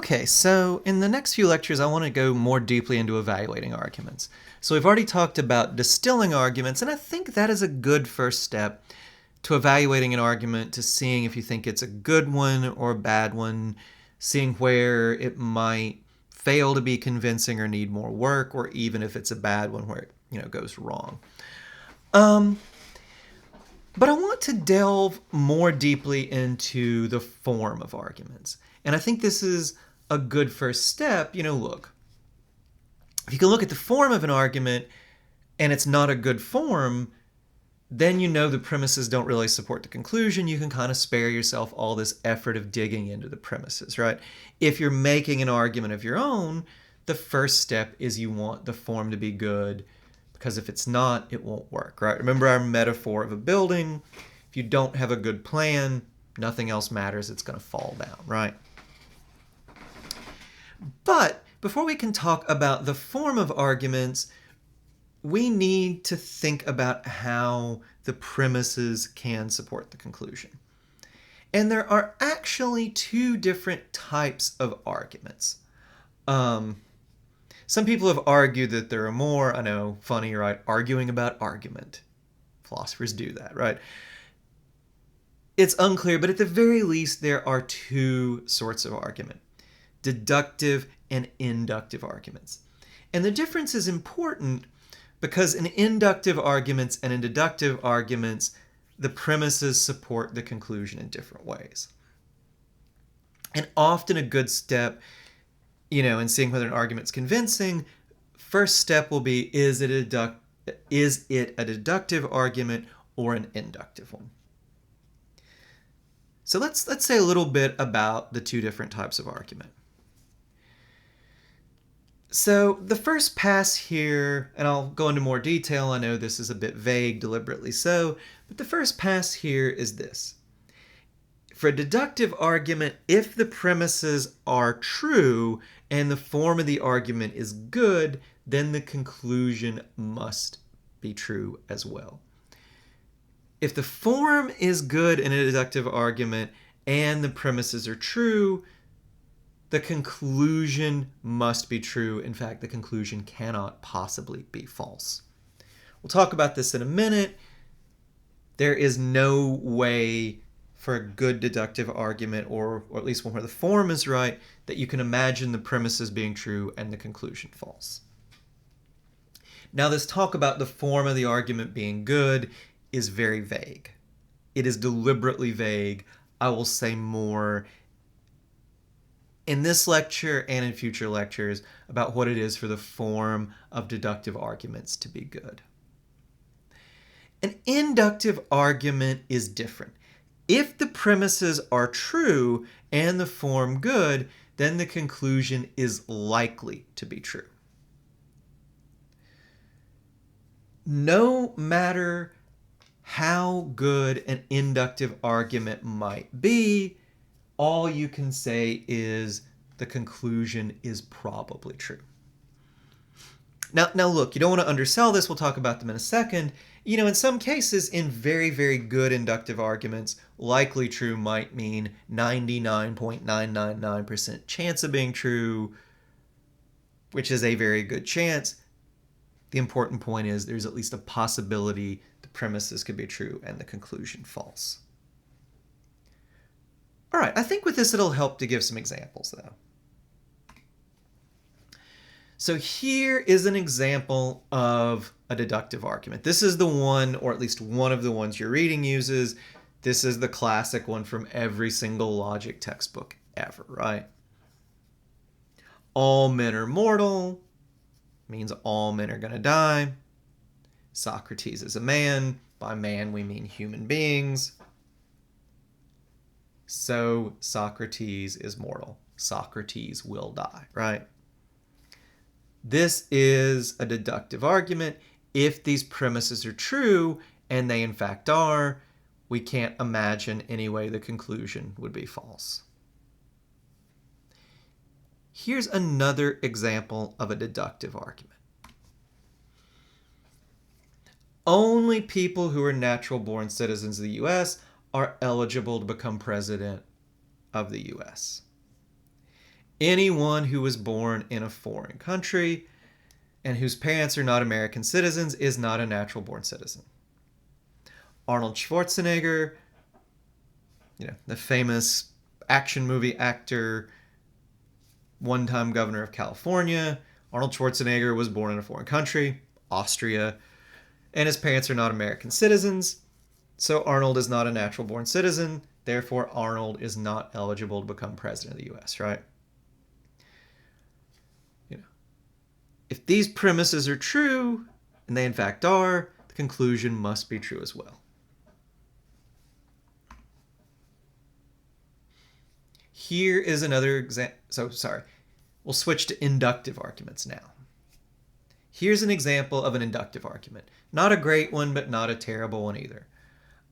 Okay, so in the next few lectures, I want to go more deeply into evaluating arguments. So we've already talked about distilling arguments, and I think that is a good first step to evaluating an argument, to seeing if you think it's a good one or a bad one, seeing where it might fail to be convincing or need more work, or even if it's a bad one where it goes wrong. But I want to delve more deeply into the form of arguments. And I think this is a good first step. Look, if you can look at the form of an argument and it's not a good form, then the premises don't really support the conclusion. You can kind of spare yourself all this effort of digging into the premises, right? If you're making an argument of your own, the first step is you want the form to be good, because if it's not, it won't work, right? Remember our metaphor of a building. If you don't have a good plan, nothing else matters. It's going to fall down, right? But before we can talk about the form of arguments, we need to think about how the premises can support the conclusion. And there are actually two different types of arguments. Some people have argued that there are more. I know, funny, right? Arguing about argument. Philosophers do that, right? It's unclear, but at the very least, there are two sorts of argument: deductive and inductive arguments. And the difference is important because in inductive arguments and in deductive arguments, the premises support the conclusion in different ways. And often a good step, in seeing whether an argument's convincing, first step will be, is it a deductive argument or an inductive one? So let's say a little bit about the two different types of argument. So the first pass here, and I'll go into more detail, I know this is a bit vague, deliberately so, but the first pass here is this. For a deductive argument, if the premises are true and the form of the argument is good, then the conclusion must be true as well. If the form is good in a deductive argument and the premises are true, the conclusion must be true. In fact, the conclusion cannot possibly be false. We'll talk about this in a minute. There is no way for a good deductive argument, or at least one where the form is right, that you can imagine the premises being true and the conclusion false. Now, this talk about the form of the argument being good is very vague. It is deliberately vague. I will say more in this lecture and in future lectures about what it is for the form of deductive arguments to be good. An inductive argument is different. If the premises are true and the form good, then the conclusion is likely to be true. No matter how good an inductive argument might be, all you can say is the conclusion is probably true. Now look, you don't want to undersell this. We'll talk about them in a second. In some cases, in very, very good inductive arguments, likely true might mean 99.999% chance of being true, which is a very good chance. The important point is there's at least a possibility the premises could be true and the conclusion false. All right, I think with this it'll help to give some examples, though. So here is an example of a deductive argument. This is the one, or at least one of the ones your reading uses. This is the classic one from every single logic textbook ever, right? All men are mortal means all men are going to die. Socrates is a man. By man, we mean human beings. So Socrates is mortal. Socrates will die, right? This is a deductive argument. If these premises are true, and they in fact are, we can't imagine any way the conclusion would be false. Here's another example of a deductive argument. Only people who are natural-born citizens of the U.S. are eligible to become president of the U.S. Anyone who was born in a foreign country and whose parents are not American citizens is not a natural born citizen. Arnold Schwarzenegger, the famous action movie actor, one-time governor of California. Arnold Schwarzenegger was born in a foreign country, Austria, and his parents are not American citizens. So Arnold is not a natural born citizen. Therefore, Arnold is not eligible to become president of the U.S., right? If these premises are true, and they in fact are, the conclusion must be true as well. Here is another example. We'll switch to inductive arguments now. Here's an example of an inductive argument. Not a great one, but not a terrible one either.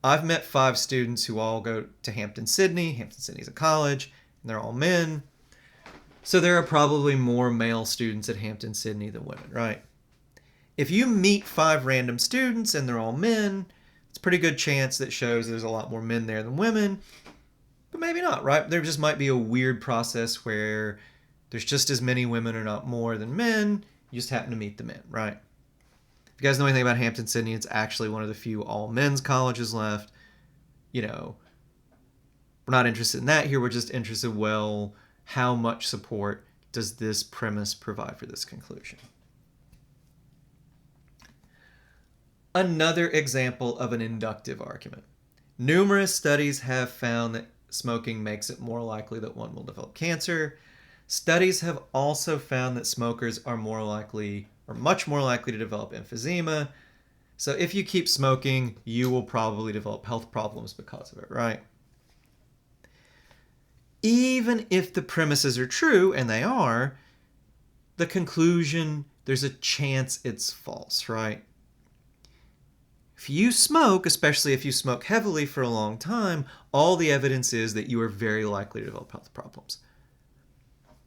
I've met 5 students who all go to Hampton-Sydney. Hampton-Sydney's a college, and they're all men. So there are probably more male students at Hampton-Sydney than women, right? If you meet 5 random students and they're all men, it's a pretty good chance that shows there's a lot more men there than women. But maybe not, right? There just might be a weird process where there's just as many women or not more than men. You just happen to meet the men, right? If you guys know anything about Hampton-Sydney, it's actually one of the few all-men's colleges left. We're not interested in that here. We're just interested, well, how much support does this premise provide for this conclusion? Another example of an inductive argument. Numerous studies have found that smoking makes it more likely that one will develop cancer. Studies have also found that smokers are much more likely to develop emphysema. So if you keep smoking, you will probably develop health problems because of it, right? Even if the premises are true, and they are, the conclusion, there's a chance it's false, right? If you smoke, especially if you smoke heavily for a long time, all the evidence is that you are very likely to develop health problems.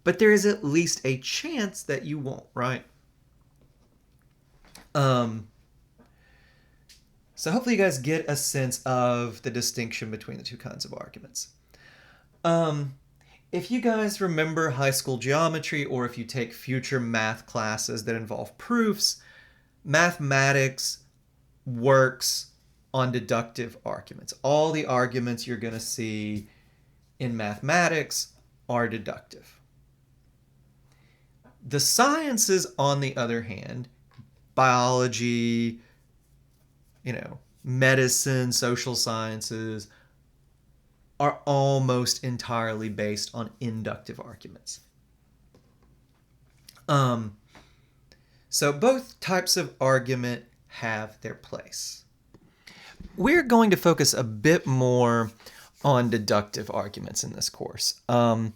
But there is at least a chance that you won't, right? So hopefully you guys get a sense of the distinction between the two kinds of arguments. If you guys remember high school geometry, or if you take future math classes that involve proofs, mathematics works on deductive arguments. All the arguments you're going to see in mathematics are deductive. The sciences, on the other hand, biology, medicine, social sciences, are almost entirely based on inductive arguments. So both types of argument have their place. We're going to focus a bit more on deductive arguments in this course. And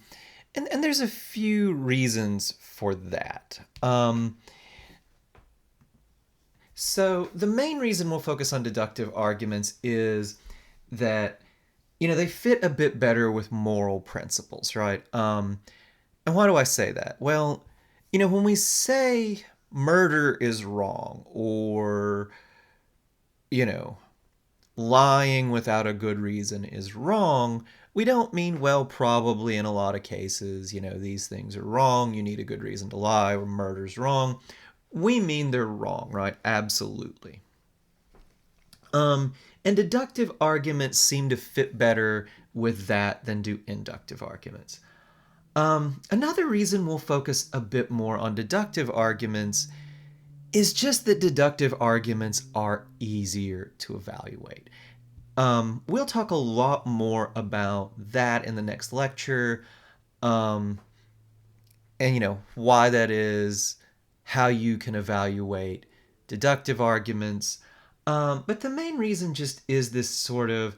there's a few reasons for that. So the main reason we'll focus on deductive arguments is that they fit a bit better with moral principles, right? And why do I say that? Well, when we say murder is wrong, or, lying without a good reason is wrong, we don't mean, well, probably in a lot of cases, these things are wrong, you need a good reason to lie, or murder's wrong. We mean they're wrong, right? Absolutely. And deductive arguments seem to fit better with that than do inductive arguments. Another reason we'll focus a bit more on deductive arguments is just that deductive arguments are easier to evaluate. We'll talk a lot more about that in the next lecture, and why that is, how you can evaluate deductive arguments. But the main reason just is this sort of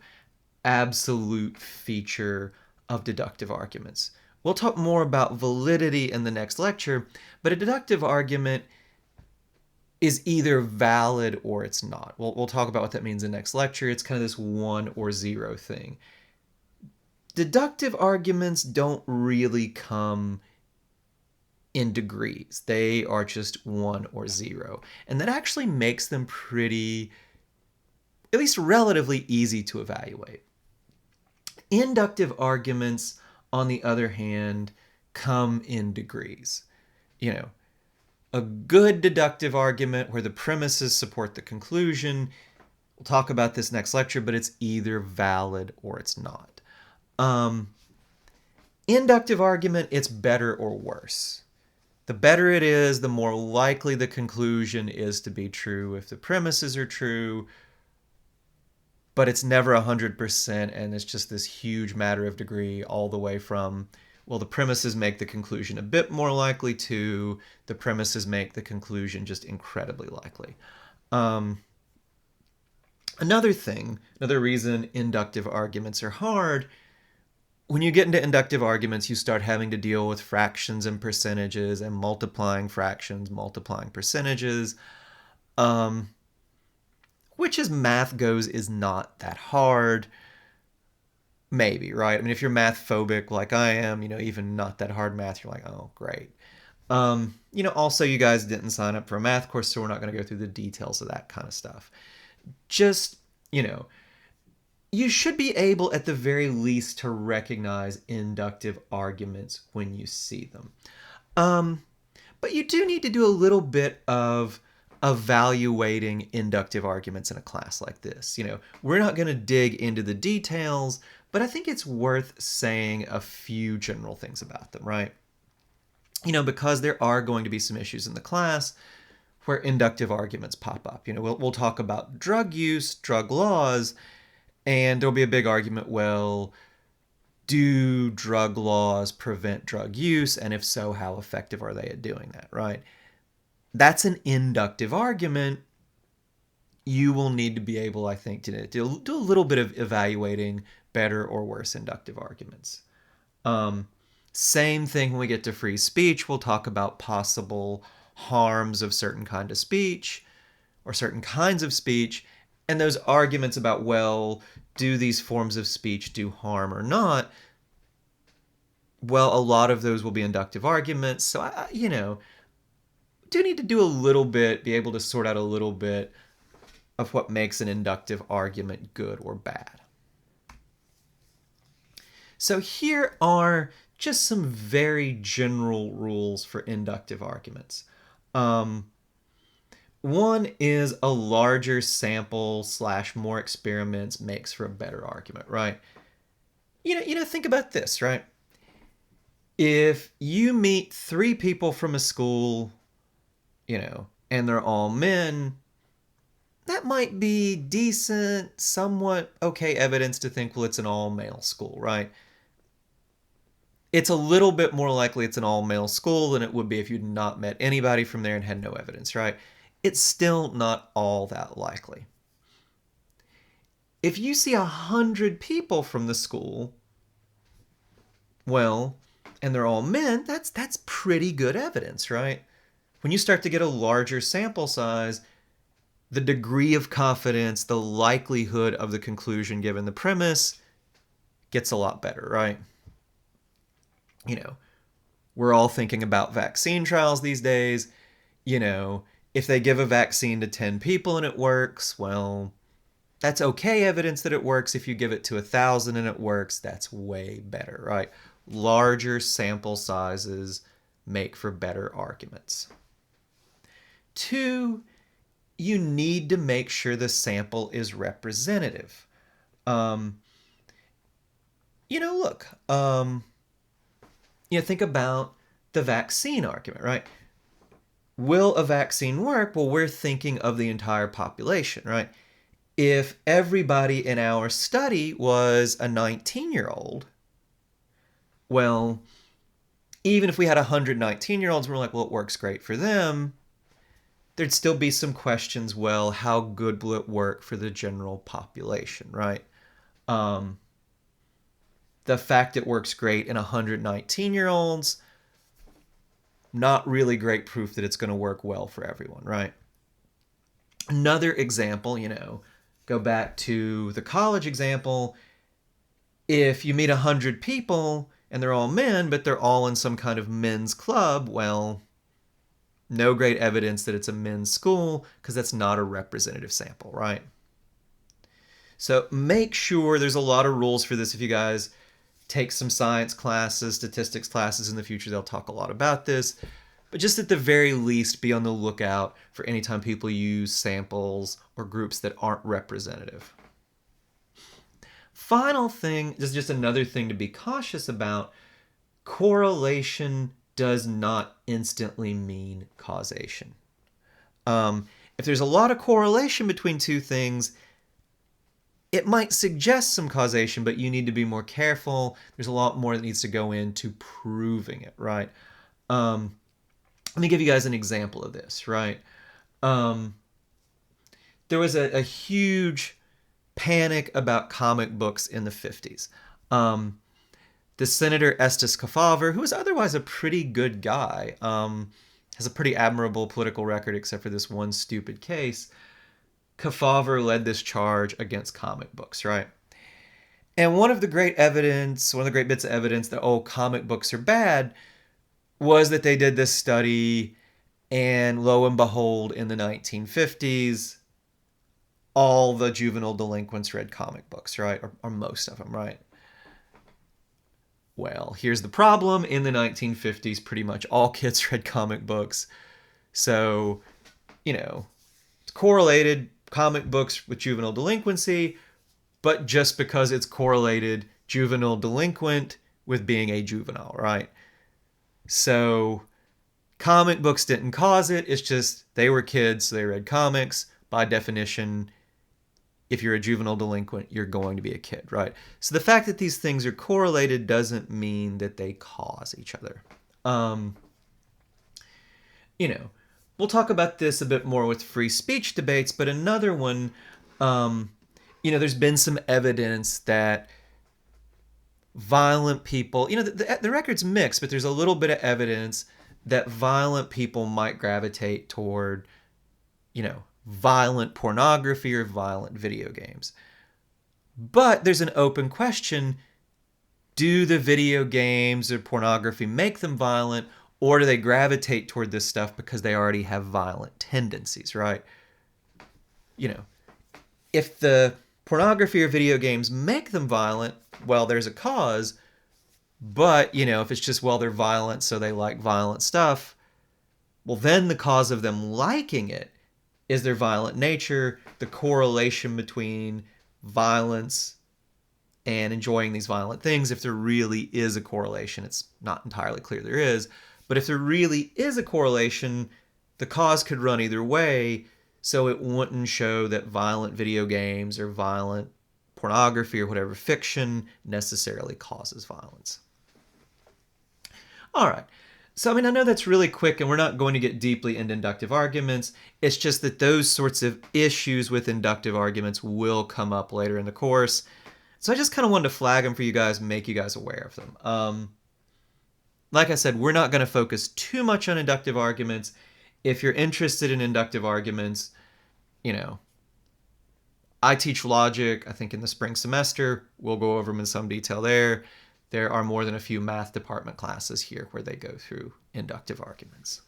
absolute feature of deductive arguments. We'll talk more about validity in the next lecture, but a deductive argument is either valid or it's not. We'll talk about what that means in the next lecture. It's kind of this 1 or 0 thing. Deductive arguments don't really come in degrees. They are just 1 or 0. And that actually makes them pretty, at least relatively easy to evaluate. Inductive arguments, on the other hand, come in degrees. You know, a good deductive argument where the premises support the conclusion, we'll talk about this next lecture, but it's either valid or it's not. Inductive argument, it's better or worse. The better it is, the more likely the conclusion is to be true if the premises are true, but it's never 100%, and it's just this huge matter of degree all the way from, well, the premises make the conclusion a bit more likely to the premises make the conclusion just incredibly likely. Another reason inductive arguments are hard, when you get into inductive arguments, you start having to deal with fractions and percentages and multiplying fractions, multiplying percentages, which as math goes is not that hard. Maybe, right? I mean, if you're math phobic like I am, even not that hard math, you're like, oh, great. Also, you guys didn't sign up for a math course, so we're not going to go through the details of that kind of stuff. Just, you should be able at the very least to recognize inductive arguments when you see them. But you do need to do a little bit of evaluating inductive arguments in a class like this. We're not going to dig into the details, but I think it's worth saying a few general things about them, right? Because there are going to be some issues in the class where inductive arguments pop up. We'll talk about drug use, drug laws, and there'll be a big argument, well, do drug laws prevent drug use? And if so, how effective are they at doing that, right? That's an inductive argument. You will need to be able, I think, to do a little bit of evaluating better or worse inductive arguments. Same thing when we get to free speech. We'll talk about possible harms of certain kind of speech or certain kinds of speech. And those arguments about, well, do these forms of speech do harm or not? Well, a lot of those will be inductive arguments. So, do need to do a little bit, be able to sort out a little bit of what makes an inductive argument good or bad. So here are just some very general rules for inductive arguments. One is a larger sample / more experiments makes for a better argument, right? Think about this, right? If you meet 3 people from a school, and they're all men, that might be decent, somewhat okay evidence to think, well, it's an all-male school, right? It's a little bit more likely it's an all-male school than it would be if you'd not met anybody from there and had no evidence, right? It's still not all that likely. If you see 100 people from the school, well, and they're all men, that's pretty good evidence, right? When you start to get a larger sample size, the degree of confidence, the likelihood of the conclusion given the premise gets a lot better, right? We're all thinking about vaccine trials these days. If they give a vaccine to 10 people and it works, well, that's okay evidence that it works. If you give it to 1,000 and it works, that's way better, right? Larger sample sizes make for better arguments. 2, you need to make sure the sample is representative. Think about the vaccine argument, right? Will a vaccine work? Well, we're thinking of the entire population, right? If everybody in our study was a 19-year-old, well, even if we had 100 19-year-olds, we're like, well, it works great for them. There'd still be some questions, well, how good will it work for the general population, right? The fact it works great in 100 19-year-olds, not really great proof that it's going to work well for everyone, right? Another example, go back to the college example. If you meet 100 people and they're all men, but they're all in some kind of men's club, well, no great evidence that it's a men's school because that's not a representative sample, right? So make sure, there's a lot of rules for this if you guys take some science classes, statistics classes in the future. They'll talk a lot about this. But just at the very least, be on the lookout for any time people use samples or groups that aren't representative. Final thing, this is just another thing to be cautious about. Correlation does not instantly mean causation. If there's a lot of correlation between two things, it might suggest some causation, but you need to be more careful. There's a lot more that needs to go into proving it, right? Let me give you guys an example of this, right? There was a huge panic about comic books in the 50s. The Senator Estes Kefauver, who is otherwise a pretty good guy, has a pretty admirable political record except for this one stupid case. Kefauver led this charge against comic books, right? And one of the great bits of evidence that, comic books are bad was that they did this study, and lo and behold, in the 1950s, all the juvenile delinquents read comic books, right? Or most of them, right? Well, here's the problem. In the 1950s, pretty much all kids read comic books. So, it's correlated comic books with juvenile delinquency, but just because it's correlated juvenile delinquent with being a juvenile, right? So comic books didn't cause it. It's just they were kids, so they read comics. By definition, if you're a juvenile delinquent, you're going to be a kid, right? So the fact that these things are correlated doesn't mean that they cause each other. We'll talk about this a bit more with free speech debates, but another one, there's been some evidence that violent people, the record's mixed, but there's a little bit of evidence that violent people might gravitate toward, violent pornography or violent video games. But there's an open question. Do the video games or pornography make them violent, or do they gravitate toward this stuff because they already have violent tendencies, right? If the pornography or video games make them violent, well, there's a cause. But, if it's just, they're violent, so they like violent stuff, well, then the cause of them liking it is their violent nature, the correlation between violence and enjoying these violent things. If there really is a correlation, it's not entirely clear there is, but if there really is a correlation, the cause could run either way, so it wouldn't show that violent video games or violent pornography or whatever fiction necessarily causes violence. All right. So, I know that's really quick, and we're not going to get deeply into inductive arguments. It's just that those sorts of issues with inductive arguments will come up later in the course. So I just kind of wanted to flag them for you guys and make you guys aware of them. Like I said, we're not going to focus too much on inductive arguments. If you're interested in inductive arguments, I teach logic, I think, in the spring semester. We'll go over them in some detail there. There are more than a few math department classes here where they go through inductive arguments.